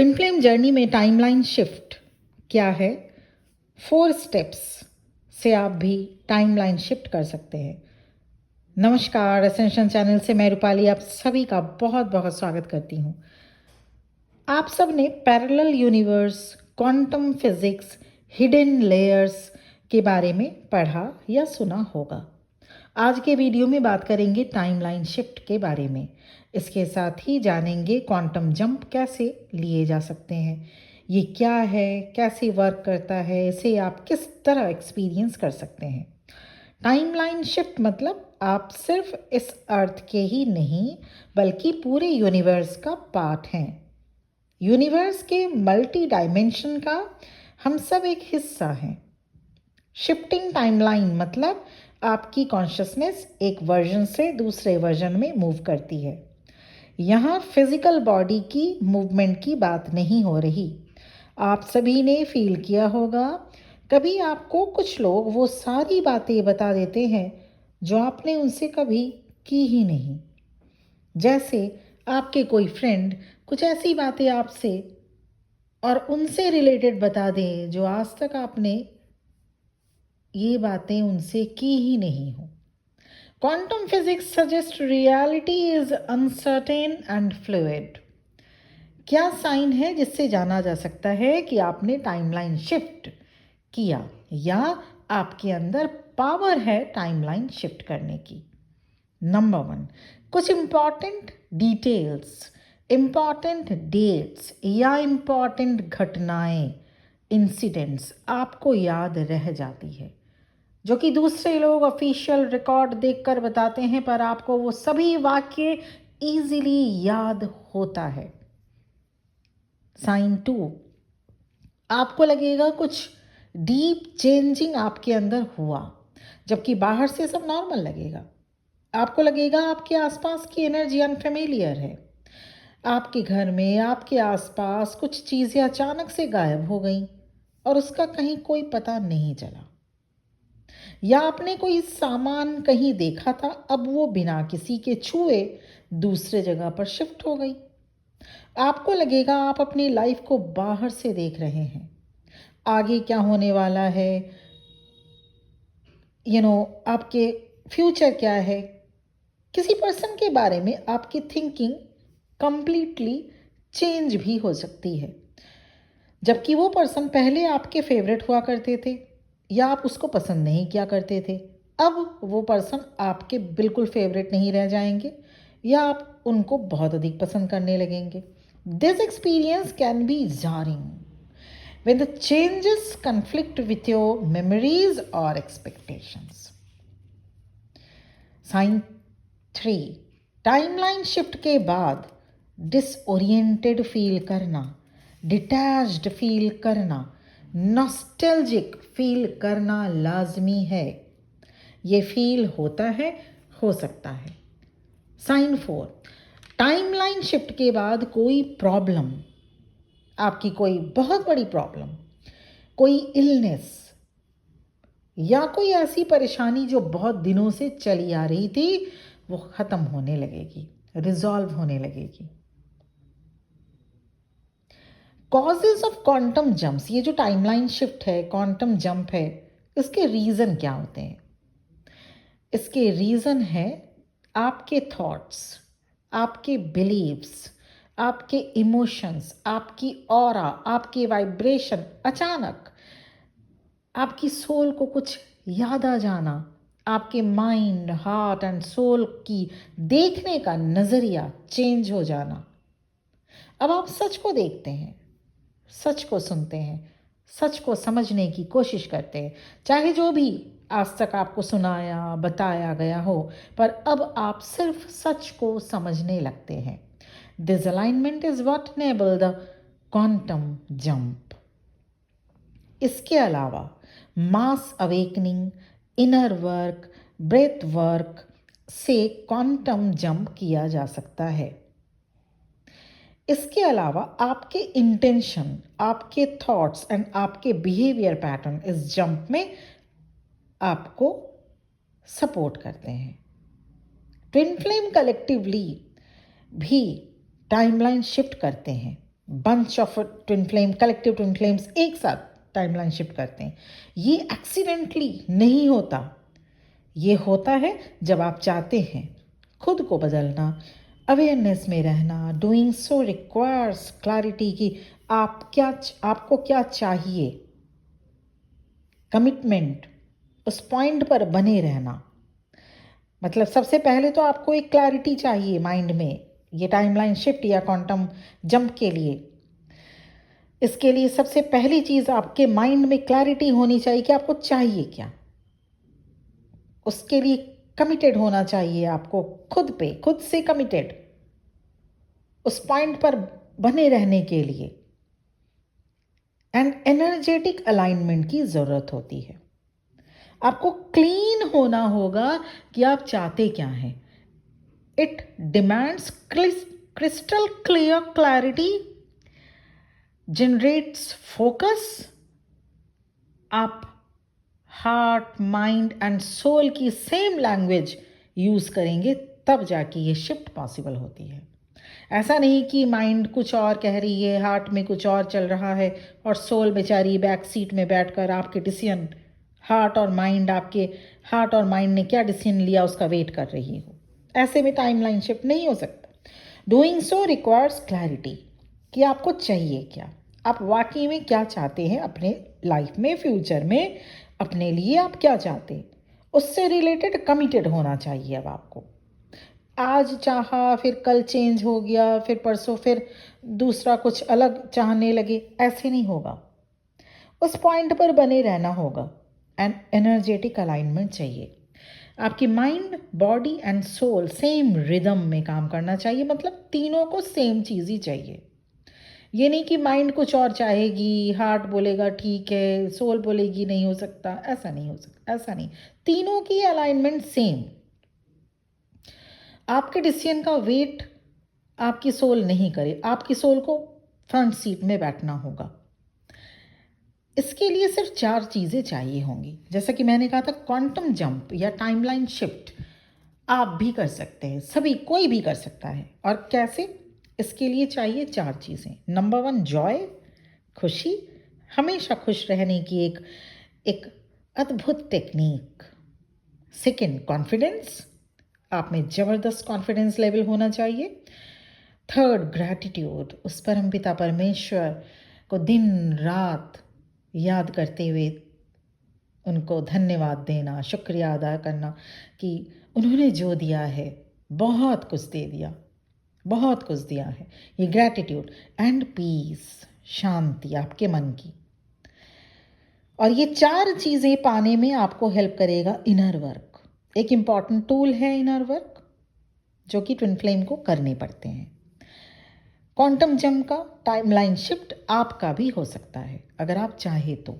Twin flame journey में timeline shift क्या है? 4 स्टेप्स से आप भी टाइमलाइन शिफ्ट कर सकते हैं। नमस्कार, एसेंशन चैनल से मैं रूपाली आप सभी का बहुत बहुत स्वागत करती हूँ। आप सब ने parallel universe, quantum physics, hidden layers के बारे में पढ़ा या सुना होगा। आज के वीडियो में बात करेंगे टाइमलाइन शिफ्ट के बारे में। इसके साथ ही जानेंगे क्वांटम जंप कैसे लिए जा सकते हैं, ये क्या है, कैसे वर्क करता है, इसे आप किस तरह एक्सपीरियंस कर सकते हैं। टाइमलाइन शिफ्ट मतलब आप सिर्फ इस अर्थ के ही नहीं बल्कि पूरे यूनिवर्स का पार्ट हैं। यूनिवर्स के मल्टी डायमेंशन का हम सब एक हिस्सा हैं। शिफ्टिंग टाइमलाइन मतलब आपकी कॉन्शियसनेस एक वर्जन से दूसरे वर्जन में मूव करती है। यहाँ फिजिकल बॉडी की मूवमेंट की बात नहीं हो रही। आप सभी ने फील किया होगा, कभी आपको कुछ लोग वो सारी बातें बता देते हैं जो आपने उनसे कभी की ही नहीं। जैसे आपके कोई फ्रेंड कुछ ऐसी बातें आपसे और उनसे रिलेटेड बता दें जो आज तक आपने ये बातें उनसे की ही नहीं हो। Quantum physics suggest reality is uncertain and fluid. क्या साइन है जिससे जाना जा सकता है कि आपने टाइमलाइन शिफ्ट किया या आपके अंदर पावर है टाइमलाइन शिफ्ट करने की? नंबर 1, कुछ इंपॉर्टेंट डिटेल्स, इंपॉर्टेंट डेट्स या इंपॉर्टेंट घटनाएं, इंसिडेंट्स आपको याद रह जाती है, जो कि दूसरे लोग ऑफिशियल रिकॉर्ड देखकर बताते हैं, पर आपको वो सभी वाक्य इजीली याद होता है। साइन 2, आपको लगेगा कुछ डीप चेंजिंग आपके अंदर हुआ, जबकि बाहर से सब नॉर्मल लगेगा। आपको लगेगा आपके आसपास की एनर्जी अनफेमिलियर है। आपके घर में, आपके आसपास कुछ चीज़ें अचानक से गायब हो गई और उसका कहीं कोई पता नहीं चला। या आपने कोई सामान कहीं देखा था, अब वो बिना किसी के छुए दूसरे जगह पर शिफ्ट हो गई। आपको लगेगा आप अपनी लाइफ को बाहर से देख रहे हैं, आगे क्या होने वाला है, आपके फ्यूचर क्या है। किसी पर्सन के बारे में आपकी थिंकिंग कंप्लीटली चेंज भी हो सकती है, जबकि वो पर्सन पहले आपके फेवरेट हुआ करते थे या आप उसको पसंद नहीं किया करते थे, अब वो पर्सन आपके बिल्कुल फेवरेट नहीं रह जाएंगे या आप उनको बहुत अधिक पसंद करने लगेंगे। This experience can be jarring when the changes conflict with your memories or expectations. Sign 3, timeline shift के बाद डिसओरिएंटेड फील करना, डिटैच्ड फील करना, नॉस्टैल्जिक फील करना लाजमी है। ये फील होता है, हो सकता है। साइन 4, टाइमलाइन शिफ्ट के बाद कोई प्रॉब्लम, आपकी कोई बहुत बड़ी प्रॉब्लम, कोई इलनेस या कोई ऐसी परेशानी जो बहुत दिनों से चली आ रही थी, वो ख़त्म होने लगेगी, रिजॉल्व होने लगेगी। कॉजेज ऑफ क्वांटम जंप्स, ये जो टाइमलाइन शिफ्ट है, क्वांटम जंप है, इसके रीज़न क्या होते हैं? इसके रीज़न है आपके थॉट्स, आपके बिलीव्स, आपके इमोशंस, आपकी ऑरा, आपकी वाइब्रेशन अचानक आपकी सोल को कुछ याद आ जाना, आपके माइंड, हार्ट एंड सोल की देखने का नज़रिया चेंज हो जाना। अब आप सच को देखते हैं, सच को सुनते हैं, सच को समझने की कोशिश करते हैं, चाहे जो भी आज तक आपको सुनाया बताया गया हो, पर अब आप सिर्फ सच को समझने लगते हैं। This alignment is what enable the quantum jump. इसके अलावा mass awakening, inner work, breath work से क्वांटम जंप किया जा सकता है। इसके अलावा आपके इंटेंशन, आपके थॉट्स एंड आपके बिहेवियर पैटर्न इस जंप में आपको सपोर्ट करते हैं। ट्विन फ्लेम कलेक्टिवली भी टाइमलाइन शिफ्ट करते हैं। Bunch of twin flame, collective twin flames एक साथ टाइमलाइन शिफ्ट करते हैं। ये एक्सीडेंटली नहीं होता, ये होता है जब आप चाहते हैं खुद को बदलना, अवेयरनेस में रहना। डूइंग सो रिक्वायर्स क्लैरिटी कि आपको क्या चाहिए, कमिटमेंट, उस पॉइंट पर बने रहना। मतलब सबसे पहले तो आपको एक क्लैरिटी चाहिए माइंड में, ये टाइमलाइन शिफ्ट या क्वांटम जंप के लिए। इसके लिए सबसे पहली चीज़ आपके माइंड में क्लैरिटी होनी चाहिए कि आपको चाहिए क्या। उसके लिए कमिटेड होना चाहिए आपको, खुद से कमिटेड, उस पॉइंट पर बने रहने के लिए। एंड एनर्जेटिक अलाइनमेंट की ज़रूरत होती है। आपको क्लीन होना होगा कि आप चाहते क्या हैं। It demands crystal clear clarity, generates focus. आप हार्ट, माइंड एंड सोल की सेम लैंग्वेज यूज़ करेंगे, तब जाके ये शिफ्ट पॉसिबल होती है। ऐसा नहीं कि माइंड कुछ और कह रही है, हार्ट में कुछ और चल रहा है और सोल बेचारी बैक सीट में बैठकर आपके डिसीजन, आपके हार्ट और माइंड ने क्या डिसीजन लिया उसका वेट कर रही हो। ऐसे में टाइमलाइन शिफ्ट नहीं हो सकता। डूइंग सो रिक्वायर्स क्लैरिटी कि आपको चाहिए क्या, आप वाकई में क्या चाहते हैं अपने लाइफ में, फ्यूचर में, अपने लिए आप क्या चाहते हैं, उससे रिलेटेड कमिटेड होना चाहिए। अब आपको आज चाहा, फिर कल चेंज हो गया, फिर परसों फिर दूसरा कुछ अलग चाहने लगे, ऐसे नहीं होगा। उस पॉइंट पर बने रहना होगा। एंड एनर्जेटिक अलाइनमेंट चाहिए। आपकी mind, body and soul same rhythm में काम करना चाहिए, मतलब तीनों को सेम चीज़ ही चाहिए। ये नहीं कि माइंड कुछ और चाहेगी, हार्ट बोलेगा ठीक है, सोल बोलेगी नहीं हो सकता, ऐसा नहीं हो सकता, ऐसा नहीं। तीनों की अलाइनमेंट सेम। आपके डिसीजन का वेट आपकी सोल नहीं करे, आपकी सोल को फ्रंट सीट में बैठना होगा। इसके लिए सिर्फ 4 चीज़ें चाहिए होंगी। जैसा कि मैंने कहा था, क्वांटम जंप या टाइमलाइन शिफ्ट आप भी कर सकते हैं, सभी, कोई भी कर सकता है। और कैसे? इसके लिए चाहिए 4 चीज़ें। नंबर 1 जॉय, खुशी, हमेशा खुश रहने की एक एक अद्भुत टेक्निक। सेकंड कॉन्फिडेंस, आप में ज़बरदस्त कॉन्फिडेंस लेवल होना चाहिए। थर्ड ग्रैटिट्यूड, उस परमपिता परमेश्वर को दिन रात याद करते हुए उनको धन्यवाद देना, शुक्रिया अदा करना कि उन्होंने जो दिया है, बहुत कुछ दे दिया, बहुत कुछ दिया है। ये ग्रैटिट्यूड। एंड पीस, शांति आपके मन की। और ये 4 चीज़ें पाने में आपको हेल्प करेगा इनर वर्क। एक इम्पॉर्टेंट टूल है इनर वर्क, जो कि ट्विन फ्लेम को करने पड़ते हैं। क्वांटम जंप का टाइमलाइन शिफ्ट आपका भी हो सकता है अगर आप चाहे तो।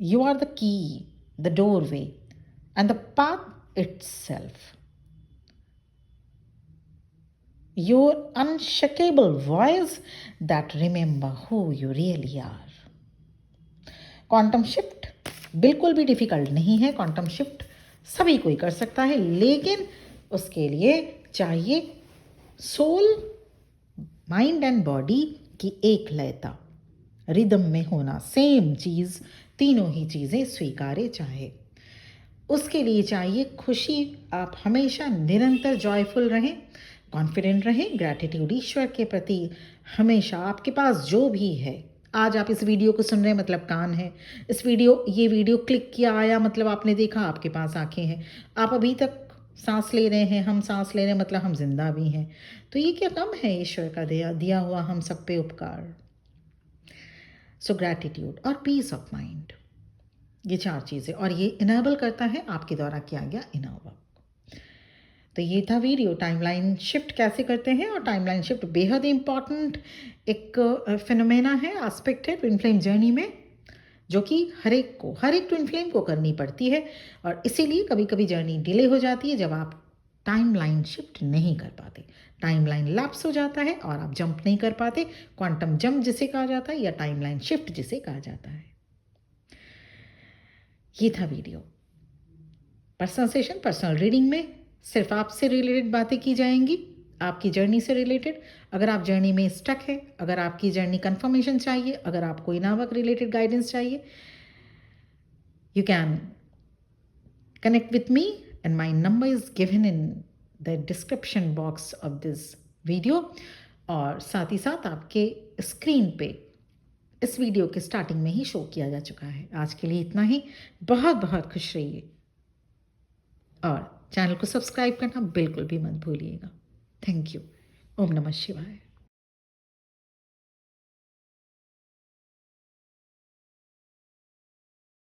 You are the key, the doorway and the path itself. Your unshakable voice that remember who you really are. Quantum shift बिल्कुल भी डिफिकल्ट नहीं है। क्वांटम शिफ्ट सभी कोई कर सकता है, लेकिन उसके लिए चाहिए सोल, माइंड एंड बॉडी की एक लयता, रिदम में होना, सेम चीज़, तीनों ही चीज़ें स्वीकार्य चाहे। उसके लिए चाहिए खुशी, आप हमेशा निरंतर जॉयफुल रहें, कॉन्फिडेंट रहें, ग्रैटिट्यूड ईश्वर के प्रति हमेशा। आपके पास जो भी है, आज आप इस वीडियो को सुन रहे हैं मतलब कान है, ये वीडियो क्लिक किया आया मतलब आपने देखा, आपके पास आंखें हैं, आप अभी तक सांस ले रहे हैं, हम सांस ले रहे हैं मतलब हम जिंदा भी हैं। तो ये क्या कम है ईश्वर का दिया हुआ हम सब पे उपकार। सो ग्रैटिट्यूड और पीस ऑफ माइंड, ये 4 चीज़ें, और ये इनेबल करता है आपके द्वारा किया गया इनर वर्क। तो ये था वीडियो, टाइमलाइन शिफ्ट कैसे करते हैं। और टाइमलाइन शिफ्ट बेहद इंपॉर्टेंट एक फिनोमेना है, एस्पेक्ट है ट्विन फ्लेम जर्नी में, जो कि हर एक ट्विन फ्लेम को करनी पड़ती है। और इसीलिए कभी कभी जर्नी डिले हो जाती है जब आप टाइमलाइन शिफ्ट नहीं कर पाते, टाइमलाइन लैप्स हो जाता है और आप जंप नहीं कर पाते, क्वांटम जंप जिसे कहा जाता है या टाइमलाइन शिफ्ट जिसे कहा जाता है। ये था video. Personal session, personal reading में सिर्फ आपसे रिलेटेड बातें की जाएंगी, आपकी जर्नी से रिलेटेड। अगर आप जर्नी में स्टक है, अगर आपकी जर्नी कंफर्मेशन चाहिए, अगर आपको इनावर्क रिलेटेड गाइडेंस चाहिए, you can connect with me and my number is given in the description box of this video। और साथ ही साथ आपके स्क्रीन पे इस वीडियो के स्टार्टिंग में ही शो किया जा चुका है। आज के लिए इतना ही। बहुत बहुत खुश रहिए और चैनल को सब्सक्राइब करना बिल्कुल भी मत भूलिएगा। Thank you. ओम नमः शिवाय।